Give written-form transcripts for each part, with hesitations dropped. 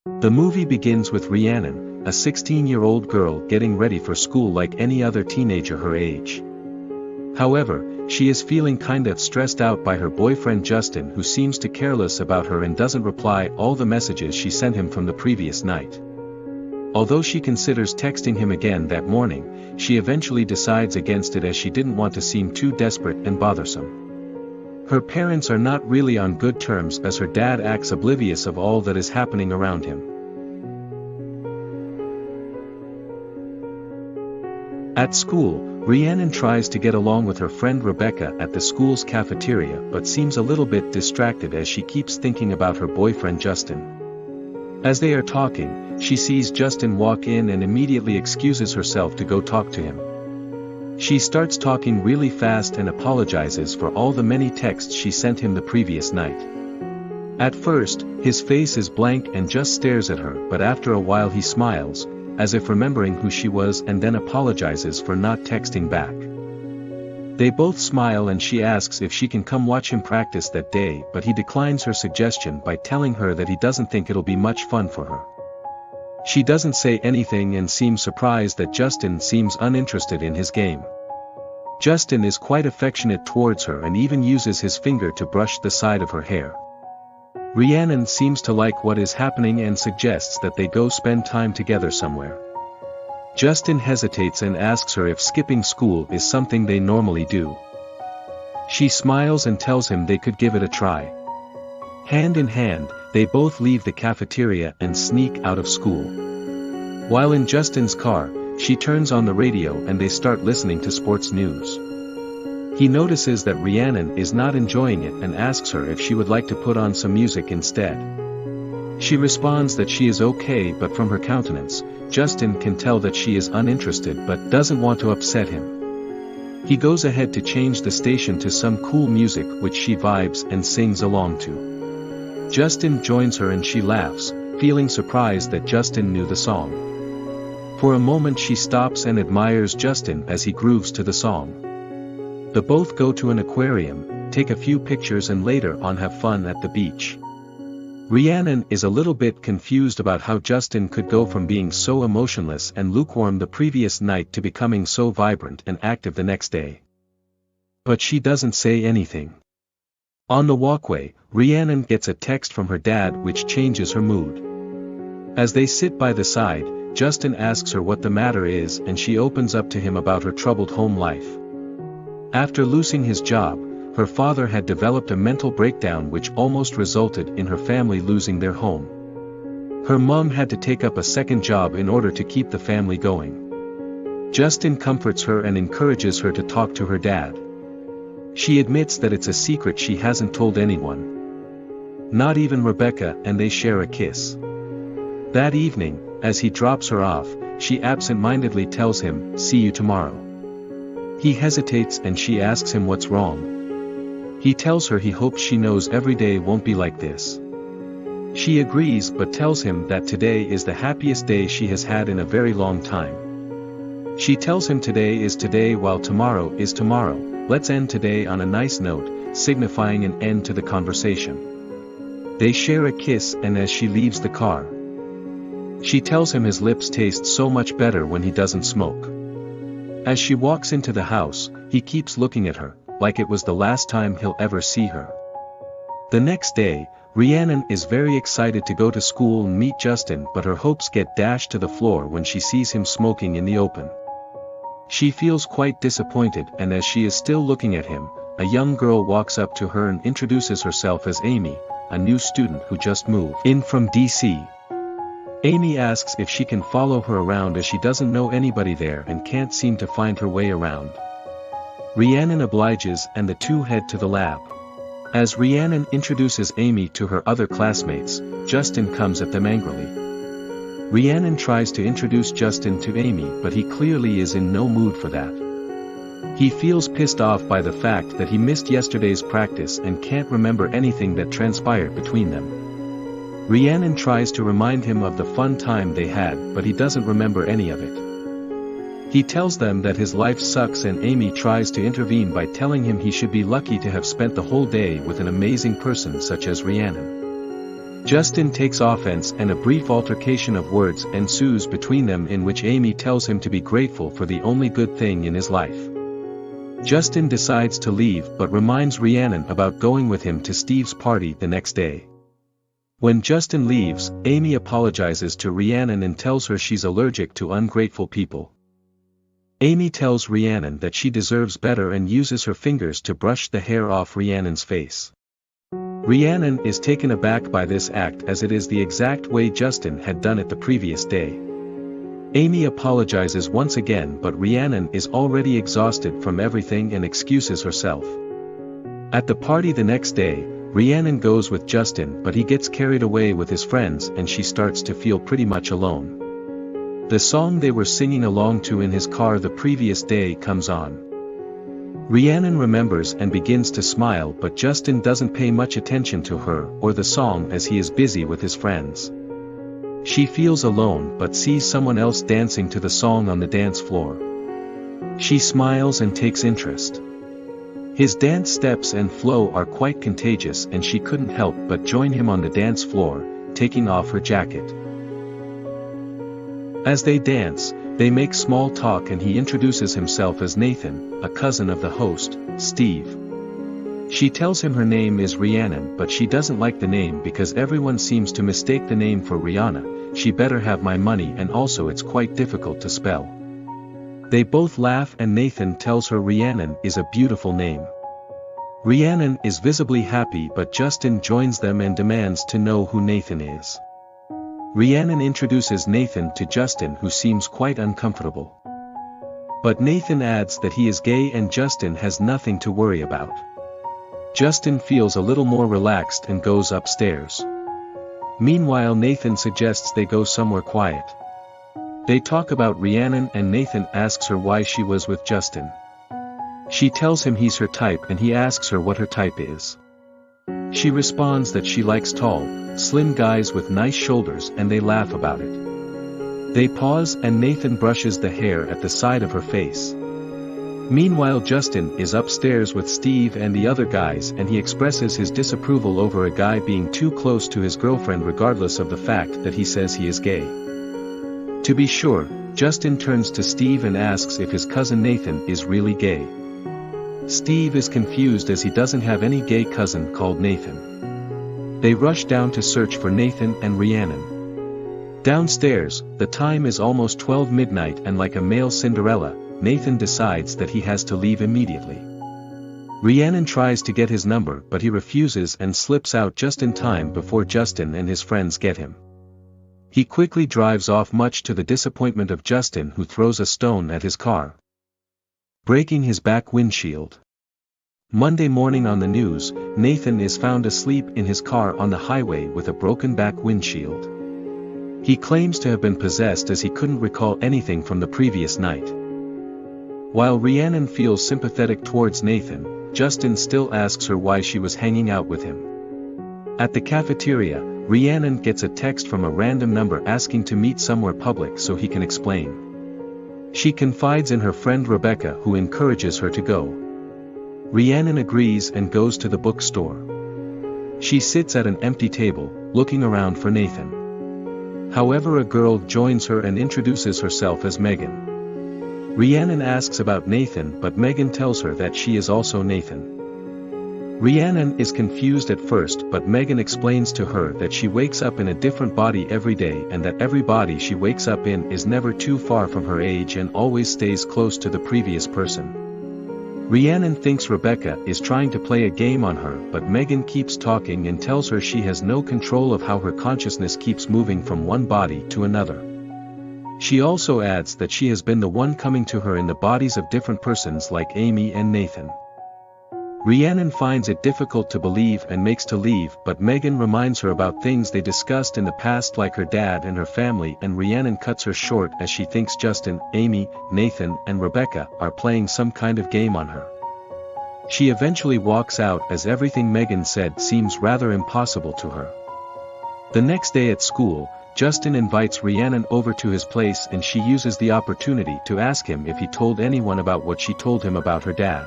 The movie begins with Rhiannon, a 16-year-old girl getting ready for school like any other teenager her age. However, she is feeling kind of stressed out by her boyfriend Justin, who seems to careless about her and doesn't reply all the messages she sent him from the previous night. Although she considers texting him again that morning, she eventually decides against it as she didn't want to seem too desperate and bothersome. Her parents are not really on good terms as her dad acts oblivious of all that is happening around him. At school, Rhiannon tries to get along with her friend Rebecca at the school's cafeteria but seems a little bit distracted as she keeps thinking about her boyfriend Justin. As they are talking, she sees Justin walk in and immediately excuses herself to go talk to him. She starts talking really fast and apologizes for all the many texts she sent him the previous night. At first, his face is blank and just stares at her, but after a while he smiles, as if remembering who she was, and then apologizes for not texting back. They both smile and she asks if she can come watch him practice that day, but he declines her suggestion by telling her that he doesn't think it'll be much fun for her. She doesn't say anything and seems surprised that Justin seems uninterested in his game. Justin is quite affectionate towards her and even uses his finger to brush the side of her hair. Rhiannon seems to like what is happening and suggests that they go spend time together somewhere. Justin hesitates and asks her if skipping school is something they normally do. She smiles and tells him they could give it a try. Hand in hand, they both leave the cafeteria and sneak out of school. While in Justin's car, she turns on the radio and they start listening to sports news. He notices that Rhiannon is not enjoying it and asks her if she would like to put on some music instead. She responds that she is okay, but from her countenance, Justin can tell that she is uninterested but doesn't want to upset him. He goes ahead to change the station to some cool music which she vibes and sings along to. Justin joins her and she laughs, feeling surprised that Justin knew the song. For a moment she stops and admires Justin as he grooves to the song. The both go to an aquarium, take a few pictures and later on have fun at the beach. Rhiannon is a little bit confused about how Justin could go from being so emotionless and lukewarm the previous night to becoming so vibrant and active the next day. But she doesn't say anything. On the walkway, Rhiannon gets a text from her dad which changes her mood. As they sit by the side, Justin asks her what the matter is and she opens up to him about her troubled home life. After losing his job, her father had developed a mental breakdown which almost resulted in her family losing their home. Her mom had to take up a second job in order to keep the family going. Justin comforts her and encourages her to talk to her dad. She admits that it's a secret she hasn't told anyone. Not even Rebecca, and they share a kiss. That evening, as he drops her off, she absent-mindedly tells him, "See you tomorrow." He hesitates and she asks him what's wrong. He tells her he hopes she knows every day won't be like this. She agrees but tells him that today is the happiest day she has had in a very long time. She tells him today is today while tomorrow is tomorrow. Let's end today on a nice note, signifying an end to the conversation. They share a kiss and as she leaves the car, she tells him his lips taste so much better when he doesn't smoke. As she walks into the house, he keeps looking at her, like it was the last time he'll ever see her. The next day, Rhiannon is very excited to go to school and meet Justin, but her hopes get dashed to the floor when she sees him smoking in the open. She feels quite disappointed, and as she is still looking at him, a young girl walks up to her and introduces herself as Amy, a new student who just moved in from DC. Amy asks if she can follow her around as she doesn't know anybody there and can't seem to find her way around. Rhiannon obliges and the two head to the lab. As Rhiannon introduces Amy to her other classmates, Justin comes at them angrily. Rhiannon tries to introduce Justin to Amy, but he clearly is in no mood for that. He feels pissed off by the fact that he missed yesterday's practice and can't remember anything that transpired between them. Rhiannon tries to remind him of the fun time they had, but he doesn't remember any of it. He tells them that his life sucks and Amy tries to intervene by telling him he should be lucky to have spent the whole day with an amazing person such as Rhiannon. Justin takes offense and a brief altercation of words ensues between them in which Amy tells him to be grateful for the only good thing in his life. Justin decides to leave but reminds Rhiannon about going with him to Steve's party the next day. When Justin leaves, Amy apologizes to Rhiannon and tells her she's allergic to ungrateful people. Amy tells Rhiannon that she deserves better and uses her fingers to brush the hair off Rhiannon's face. Rhiannon is taken aback by this act as it is the exact way Justin had done it the previous day. Amy apologizes once again but Rhiannon is already exhausted from everything and excuses herself. At the party the next day, Rhiannon goes with Justin but he gets carried away with his friends and she starts to feel pretty much alone. The song they were singing along to in his car the previous day comes on. Rhiannon remembers and begins to smile but Justin doesn't pay much attention to her or the song as he is busy with his friends. She feels alone but sees someone else dancing to the song on the dance floor. She smiles and takes interest. His dance steps and flow are quite contagious and she couldn't help but join him on the dance floor, taking off her jacket. As they dance, they make small talk and he introduces himself as Nathan, a cousin of the host, Steve. She tells him her name is Rhiannon but she doesn't like the name because everyone seems to mistake the name for Rihanna. She better have my money and also it's quite difficult to spell. They both laugh and Nathan tells her Rhiannon is a beautiful name. Rhiannon is visibly happy but Justin joins them and demands to know who Nathan is. Rhiannon introduces Nathan to Justin who seems quite uncomfortable. But Nathan adds that he is gay and Justin has nothing to worry about. Justin feels a little more relaxed and goes upstairs. Meanwhile Nathan suggests they go somewhere quiet. They talk about Rhiannon and Nathan asks her why she was with Justin. She tells him he's her type and he asks her what her type is. She responds that she likes tall, slim guys with nice shoulders and they laugh about it. They pause and Nathan brushes the hair at the side of her face. Meanwhile Justin is upstairs with Steve and the other guys and he expresses his disapproval over a guy being too close to his girlfriend regardless of the fact that he says he is gay. To be sure, Justin turns to Steve and asks if his cousin Nathan is really gay. Steve is confused as he doesn't have any gay cousin called Nathan. They rush down to search for Nathan and Rhiannon. Downstairs, the time is almost 12 midnight and like a male Cinderella, Nathan decides that he has to leave immediately. Rhiannon tries to get his number but he refuses and slips out just in time before Justin and his friends get him. He quickly drives off much to the disappointment of Justin who throws a stone at his car, breaking his back windshield. Monday morning on the news, Nathan is found asleep in his car on the highway with a broken back windshield. He claims to have been possessed as he couldn't recall anything from the previous night. While Rhiannon feels sympathetic towards Nathan, Justin still asks her why she was hanging out with him. At the cafeteria, Rhiannon gets a text from a random number asking to meet somewhere public so he can explain. She confides in her friend Rebecca who encourages her to go. Rhiannon agrees and goes to the bookstore. She sits at an empty table, looking around for Nathan. However, a girl joins her and introduces herself as Megan. Rhiannon asks about Nathan but Megan tells her that she is also Nathan. Rhiannon is confused at first but Megan explains to her that she wakes up in a different body every day and that every body she wakes up in is never too far from her age and always stays close to the previous person. Rhiannon thinks Rebecca is trying to play a game on her but Megan keeps talking and tells her she has no control of how her consciousness keeps moving from one body to another. She also adds that she has been the one coming to her in the bodies of different persons like Amy and Nathan. Rhiannon finds it difficult to believe and makes to leave but Megan reminds her about things they discussed in the past like her dad and her family and Rhiannon cuts her short as she thinks Justin, Amy, Nathan and Rebecca are playing some kind of game on her. She eventually walks out as everything Megan said seems rather impossible to her. The next day at school, Justin invites Rhiannon over to his place and she uses the opportunity to ask him if he told anyone about what she told him about her dad.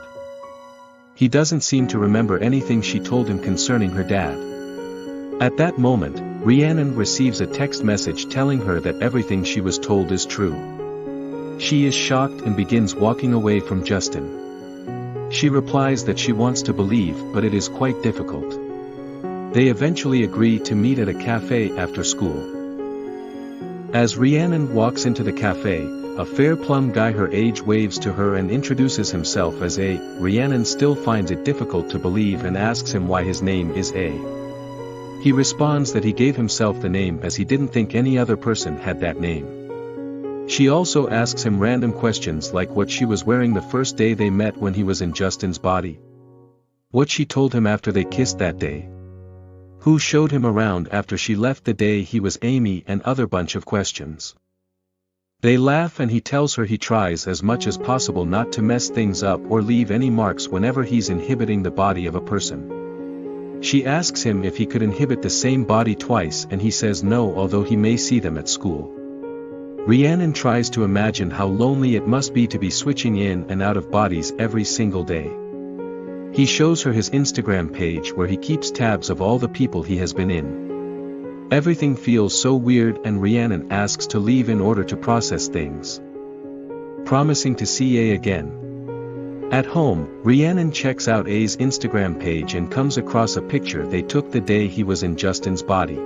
He doesn't seem to remember anything she told him concerning her dad. At that moment, Rhiannon receives a text message telling her that everything she was told is true. She is shocked and begins walking away from Justin. She replies that she wants to believe, but it is quite difficult. They eventually agree to meet at a cafe after school. As Rhiannon walks into the cafe, a fair plump guy her age waves to her and introduces himself as A. Rhiannon still finds it difficult to believe and asks him why his name is A. He responds that he gave himself the name as he didn't think any other person had that name. She also asks him random questions like what she was wearing the first day they met when he was in Justin's body, what she told him after they kissed that day, who showed him around after she left the day he was Amy, and other bunch of questions. They laugh and he tells her he tries as much as possible not to mess things up or leave any marks whenever he's inhibiting the body of a person. She asks him if he could inhibit the same body twice and he says no, although he may see them at school. Rhiannon tries to imagine how lonely it must be to be switching in and out of bodies every single day. He shows her his Instagram page where he keeps tabs of all the people he has been in. Everything feels so weird and Rhiannon asks to leave in order to process things, promising to see A again. At home, Rhiannon checks out A's Instagram page and comes across a picture they took the day he was in Justin's body.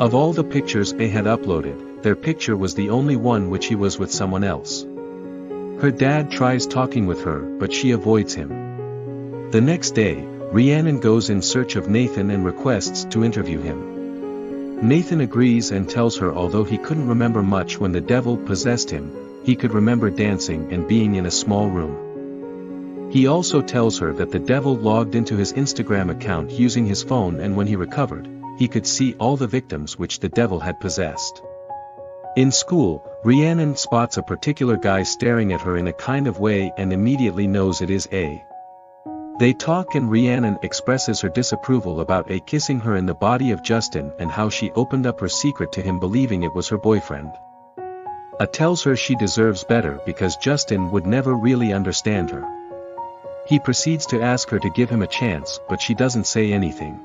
Of all the pictures A had uploaded, their picture was the only one which he was with someone else. Her dad tries talking with her, but she avoids him. The next day, Rhiannon goes in search of Nathan and requests to interview him. Nathan agrees and tells her although he couldn't remember much when the devil possessed him, he could remember dancing and being in a small room. He also tells her that the devil logged into his Instagram account using his phone, and when he recovered, he could see all the victims which the devil had possessed. In school, Rhiannon spots a particular guy staring at her in a kind of way and immediately knows it is A. They talk and Rhiannon expresses her disapproval about A kissing her in the body of Justin and how she opened up her secret to him believing it was her boyfriend. A tells her she deserves better because Justin would never really understand her. He proceeds to ask her to give him a chance, but she doesn't say anything.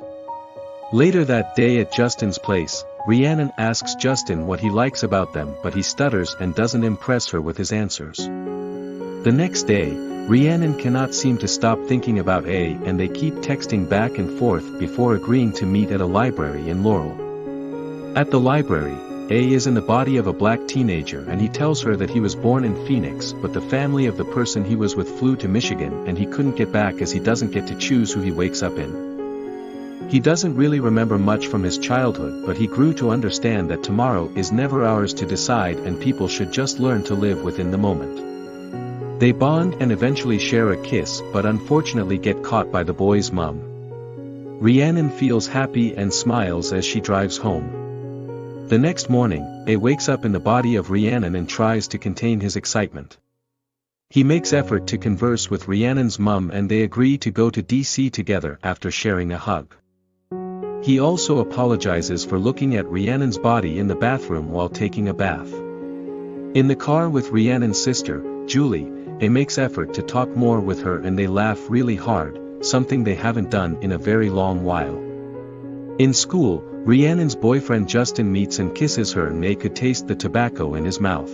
Later that day at Justin's place, Rhiannon asks Justin what he likes about them, but he stutters and doesn't impress her with his answers. The next day, Rhiannon cannot seem to stop thinking about A and they keep texting back and forth before agreeing to meet at a library in Laurel. At the library, A is in the body of a black teenager and he tells her that he was born in Phoenix but the family of the person he was with flew to Michigan and he couldn't get back as he doesn't get to choose who he wakes up in. He doesn't really remember much from his childhood, but he grew to understand that tomorrow is never ours to decide and people should just learn to live within the moment. They bond and eventually share a kiss but unfortunately get caught by the boy's mom. Rhiannon feels happy and smiles as she drives home. The next morning, A wakes up in the body of Rhiannon and tries to contain his excitement. He makes effort to converse with Rhiannon's mom and they agree to go to DC together after sharing a hug. He also apologizes for looking at Rhiannon's body in the bathroom while taking a bath. In the car with Rhiannon's sister, Julie, A makes effort to talk more with her and they laugh really hard, something they haven't done in a very long while. In school, Rhiannon's boyfriend Justin meets and kisses her and they could taste the tobacco in his mouth.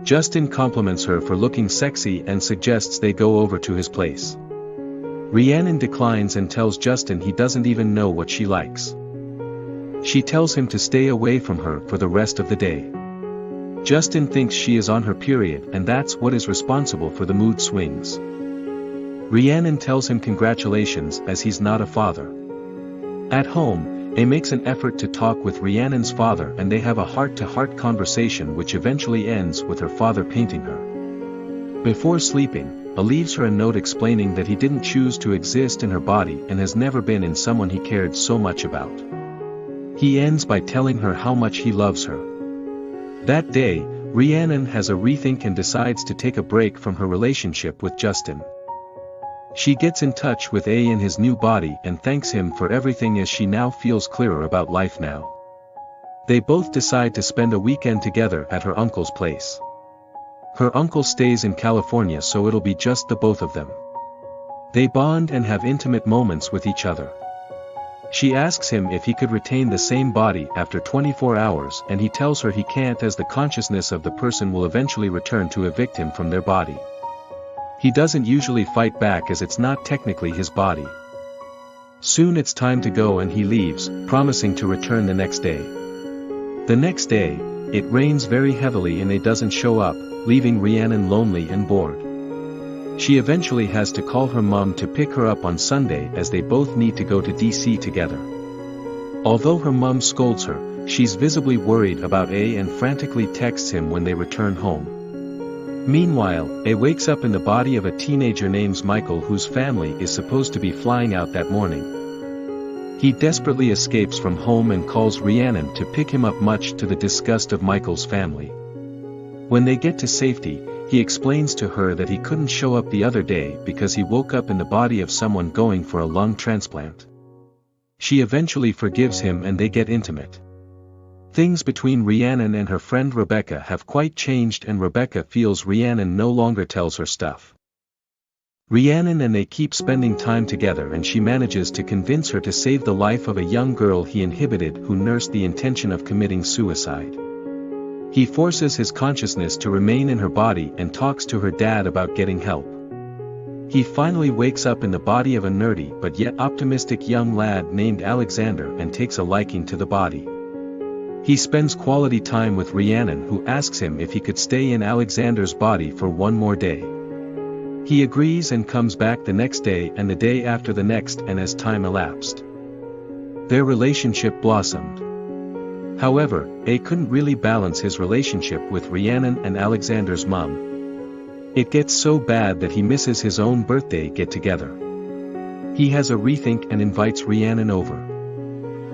Justin compliments her for looking sexy and suggests they go over to his place. Rhiannon declines and tells Justin he doesn't even know what she likes. She tells him to stay away from her for the rest of the day. Justin thinks she is on her period and that's what is responsible for the mood swings. Rhiannon tells him congratulations as he's not a father. At home, A makes an effort to talk with Rhiannon's father and they have a heart-to-heart conversation which eventually ends with her father painting her. Before sleeping, A leaves her a note explaining that he didn't choose to exist in her body and has never been in someone he cared so much about. He ends by telling her how much he loves her. That day, Rhiannon has a rethink and decides to take a break from her relationship with Justin. She gets in touch with A in his new body and thanks him for everything as she now feels clearer about life now. They both decide to spend a weekend together at her uncle's place. Her uncle stays in California so it'll be just the both of them. They bond and have intimate moments with each other. She asks him if he could retain the same body after 24 hours and he tells her he can't, as the consciousness of the person will eventually return to evict him from their body. He doesn't usually fight back as it's not technically his body. Soon it's time to go and he leaves, promising to return the next day. The next day, it rains very heavily and he doesn't show up, leaving Rhiannon lonely and bored. She eventually has to call her mom to pick her up on Sunday as they both need to go to DC together. Although her mom scolds her, she's visibly worried about A and frantically texts him when they return home. Meanwhile, A wakes up in the body of a teenager named Michael whose family is supposed to be flying out that morning. He desperately escapes from home and calls Rhiannon to pick him up, much to the disgust of Michael's family. When they get to safety, he explains to her that he couldn't show up the other day because he woke up in the body of someone going for a lung transplant. She eventually forgives him and they get intimate. Things between Rhiannon and her friend Rebecca have quite changed and Rebecca feels Rhiannon no longer tells her stuff. Rhiannon and they keep spending time together and she manages to convince her to save the life of a young girl he inhibited who nursed the intention of committing suicide. He forces his consciousness to remain in her body and talks to her dad about getting help. He finally wakes up in the body of a nerdy but yet optimistic young lad named Alexander and takes a liking to the body. He spends quality time with Rhiannon, who asks him if he could stay in Alexander's body for one more day. He agrees and comes back the next day and the day after the next, and as time elapsed, their relationship blossomed. However, A couldn't really balance his relationship with Rhiannon and Alexander's mom. It gets so bad that he misses his own birthday get-together. He has a rethink and invites Rhiannon over.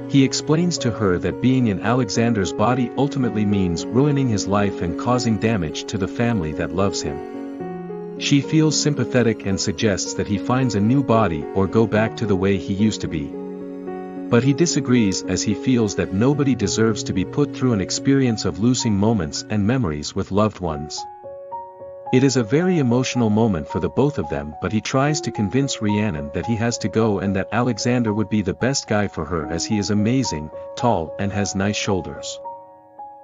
He explains to her that being in Alexander's body ultimately means ruining his life and causing damage to the family that loves him. She feels sympathetic and suggests that he finds a new body or go back to the way he used to be. But he disagrees as he feels that nobody deserves to be put through an experience of losing moments and memories with loved ones. It is a very emotional moment for the both of them, but he tries to convince Rhiannon that he has to go and that Alexander would be the best guy for her as he is amazing, tall and has nice shoulders.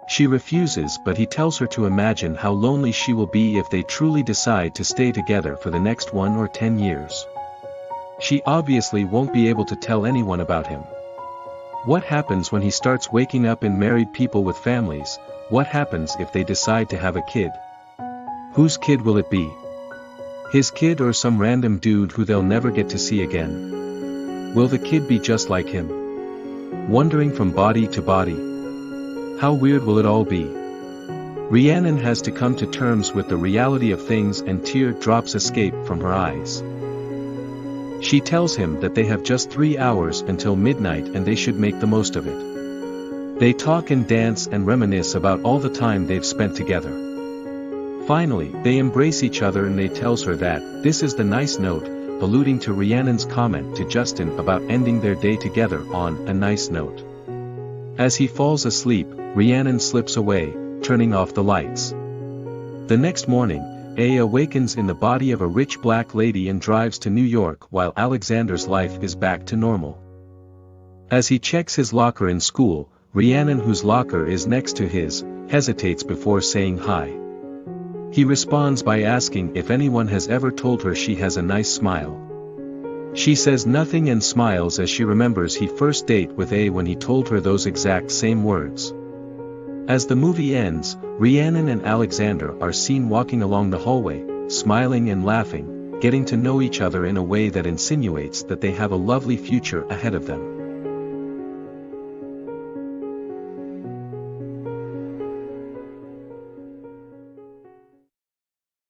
She refuses, but he tells her to imagine how lonely she will be if they truly decide to stay together for the next 1 or 10 years. She obviously won't be able to tell anyone about him. What happens when he starts waking up in married people with families? What happens if they decide to have a kid? Whose kid will it be? His kid or some random dude who they'll never get to see again? Will the kid be just like him, wandering from body to body? How weird will it all be? Rhiannon has to come to terms with the reality of things and tear-drops escape from her eyes. She tells him that they have just 3 hours until midnight and they should make the most of it. They talk and dance and reminisce about all the time they've spent together. Finally, they embrace each other and they tells her that this is the nice note, alluding to Rhiannon's comment to Justin about ending their day together on a nice note. As he falls asleep, Rhiannon slips away, turning off the lights. The next morning, A awakens in the body of a rich black lady and drives to New York while Alexander's life is back to normal. As he checks his locker in school, Rhiannon, whose locker is next to his, hesitates before saying hi. He responds by asking if anyone has ever told her she has a nice smile. She says nothing and smiles as she remembers his first date with A when he told her those exact same words. As the movie ends, Rhiannon and Alexander are seen walking along the hallway, smiling and laughing, getting to know each other in a way that insinuates that they have a lovely future ahead of them.